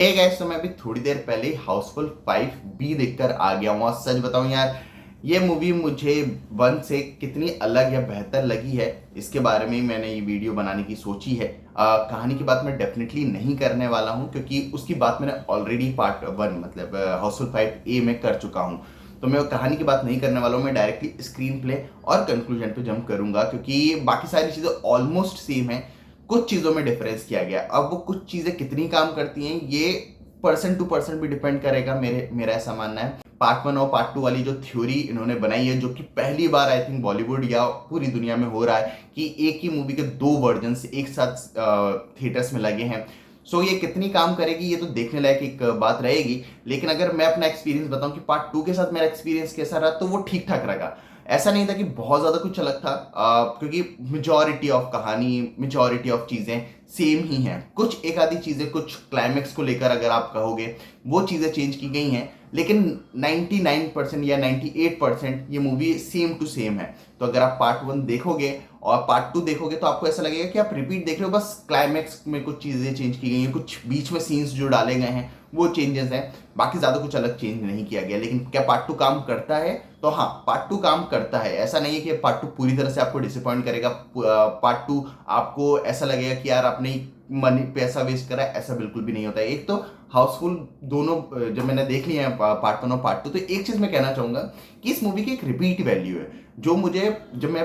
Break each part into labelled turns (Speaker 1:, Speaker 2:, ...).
Speaker 1: Gas तो मैं अभी थोड़ी देर पहले हाउसफुल 5B देखकर आ गया हूँ और सच बताऊं यार, ये मूवी मुझे वन से कितनी अलग या बेहतर लगी है इसके बारे में ही मैंने ये वीडियो बनाने की सोची है। कहानी की बात मैं डेफिनेटली नहीं करने वाला हूँ क्योंकि उसकी बात मैंने ऑलरेडी पार्ट 1 मतलब हाउसफुल 5A में कर चुका हूँ। तो मैं कहानी की बात नहीं करने वाला हूँ, मैं डायरेक्टली स्क्रीन प्ले और कंक्लूजन पे जंप करूंगा क्योंकि बाकी सारी चीज़ें ऑलमोस्ट सेम है। कुछ चीज़ों में डिफरेंस किया गया, अब वो कुछ चीज़ें कितनी काम करती हैं ये पर्सन टू पर्सन भी डिपेंड करेगा। मेरा ऐसा मानना है। पार्ट 1 और पार्ट 2 वाली जो थ्योरी इन्होंने बनाई है, जो कि पहली बार आई थिंक बॉलीवुड या पूरी दुनिया में हो रहा है कि एक ही मूवी के दो वर्जन एक साथ थिएटर्स में लगे हैं। सो ये कितनी काम करेगी ये तो देखने लायक एक बात रहेगी। लेकिन अगर मैं अपना एक्सपीरियंस बताऊं कि पार्ट 2 के साथ मेरा एक्सपीरियंस कैसा रहा, तो वो ठीक ठाक रहा। ऐसा नहीं था कि बहुत ज्यादा कुछ अलग था, क्योंकि मेजॉरिटी ऑफ कहानी, मेजॉरिटी ऑफ चीजें सेम ही हैं। कुछ एक आधी चीजें, कुछ क्लाइमेक्स को लेकर अगर आप कहोगे वो चीजें चेंज की गई हैं, लेकिन 99% या 98% ये मूवी सेम टू सेम है। तो अगर आप पार्ट 1 देखोगे और पार्ट 2 देखोगे तो आपको ऐसा लगेगा कि आप रिपीट देख रहे हो, बस क्लाइमेक्स में कुछ चीजें चेंज की गई हैं, कुछ बीच में सीन्स जो डाले गए हैं वो चेंजेस हैं। बाकी ज्यादा कुछ अलग चेंज नहीं किया गया। लेकिन क्या पार्ट 2 काम करता है? तो हाँ, पार्ट 2 काम करता है। ऐसा नहीं है कि पार्ट 2 पूरी तरह से आपको डिसअपॉइंट करेगा। पार्ट 2 आपको ऐसा लगेगा कि यार आपने मनी पैसा वेस्ट करा है, ऐसा बिल्कुल भी नहीं होता है। एक तो हाउसफुल दोनों जब मैंने देख लिया है पार्ट 1 और पार्ट 2, तो एक चीज मैं कहना चाहूंगा कि इस मूवी की एक रिपीट वैल्यू है। जो मुझे, जब मैं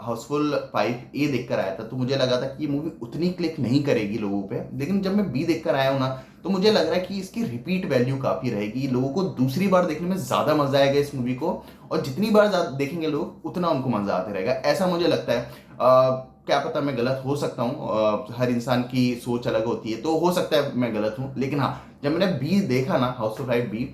Speaker 1: हाउसफुल 5A देखकर आया था तो मुझे लगा था कि ये मूवी उतनी क्लिक नहीं करेगी लोगों पे, लेकिन जब मैं बी देखकर आया हूं ना, तो मुझे लग रहा है कि इसकी रिपीट वैल्यू काफी रहेगी। लोगों को दूसरी बार देखने में ज्यादा मजा आएगा इस मूवी को, और जितनी बार देखेंगे लोग उतना उनको मजा आते रहेगा, ऐसा मुझे लगता है। क्या पता मैं गलत हो सकता हूँ, हर इंसान की सोच अलग होती है, तो हो सकता है मैं गलत हूँ। लेकिन हाँ, जब मैंने बी देखा ना, हाउसफुल 5B,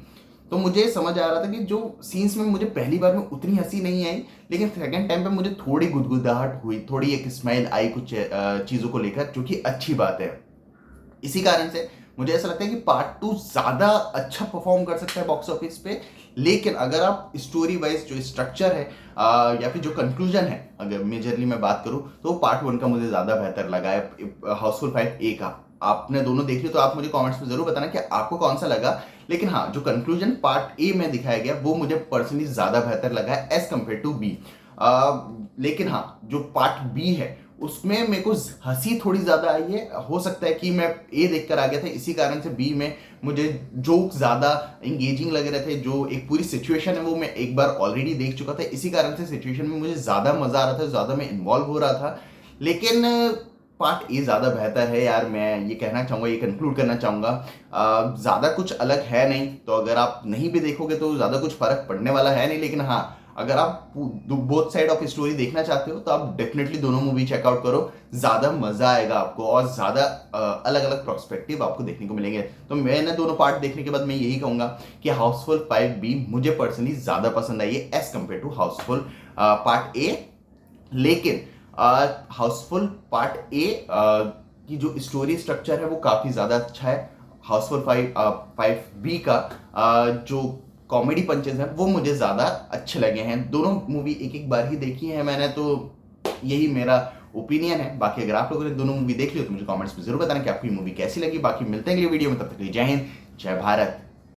Speaker 1: तो मुझे समझ आ रहा था कि जो सीन्स में मुझे पहली बार में उतनी हंसी नहीं आई, लेकिन सेकंड टाइम पे मुझे थोड़ी गुदगुदाहट हुई, थोड़ी एक स्माइल आई कुछ चीज़ों को लेकर, जो कि अच्छी बात है। इसी कारण से मुझे ऐसा लगता है कि पार्ट 2 ज्यादा अच्छा परफॉर्म कर सकता है बॉक्स ऑफिस पे। लेकिन अगर आप स्टोरी वाइज जो स्ट्रक्चर है, या फिर जो कंक्लूजन है, अगर मेजरली मैं बात करूं, तो पार्ट 1 का मुझे ज्यादा बेहतर लगा है हाउसफुल 5A का। आपने दोनों देख लिया तो आप मुझे कमेंट्स में जरूर बताना कि आपको कौन सा लगा। लेकिन हाँ, जो कंक्लूजन पार्ट A में दिखाया गया वो मुझे पर्सनली ज्यादा बेहतर लगा है एज कंपेयर टू B। लेकिन हाँ, जो पार्ट B है उसमें मेरे को हंसी थोड़ी ज्यादा आई है। हो सकता है कि मैं ए देखकर आ गया था, इसी कारण से बी में मुझे जोक ज्यादा एंगेजिंग लग रहे थे। जो एक पूरी सिचुएशन है वो मैं एक बार ऑलरेडी देख चुका था, इसी कारण से सिचुएशन में मुझे ज्यादा मजा आ रहा था, ज्यादा मैं इन्वॉल्व हो रहा था। लेकिन पार्ट ए ज्यादा बेहतर है यार, मैं ये कहना चाहूंगा, ये कंक्लूड करना चाहूंगा। ज्यादा कुछ अलग है नहीं, तो अगर आप नहीं भी देखोगे तो ज्यादा कुछ फर्क पड़ने वाला है नहीं। लेकिन हाँ, अगर आप बोथ साइड ऑफ स्टोरी देखना चाहते हो तो आप डेफिनेटली दोनों मूवी चेकआउट करो, ज्यादा मजा आएगा आपको और ज्यादा अलग अलग प्रोस्पेक्टिव आपको देखने को मिलेंगे। तो मैंने दोनों पार्ट देखने के बाद मैं यही कहूंगा कि हाउसफुल 5B मुझे पर्सनली ज्यादा पसंद आई है as compare to Housefull part A. लेकिन हाउसफुल पार्ट ए की जो स्टोरी स्ट्रक्चर है वो काफी ज्यादा अच्छा है। हाउसफुल 5B का जो कॉमेडी पंचेस हैं वो मुझे ज्यादा अच्छे लगे हैं। दोनों मूवी एक एक बार ही देखी है मैंने, तो यही मेरा ओपिनियन है। बाकी अगर आप लोगों ने दोनों मूवी देख ली तो मुझे कमेंट्स में जरूर बताना कि आपको ये मूवी कैसी लगी। बाकी मिलते हैं अगली वीडियो में, तब तक के लिए जय हिंद, जय भारत।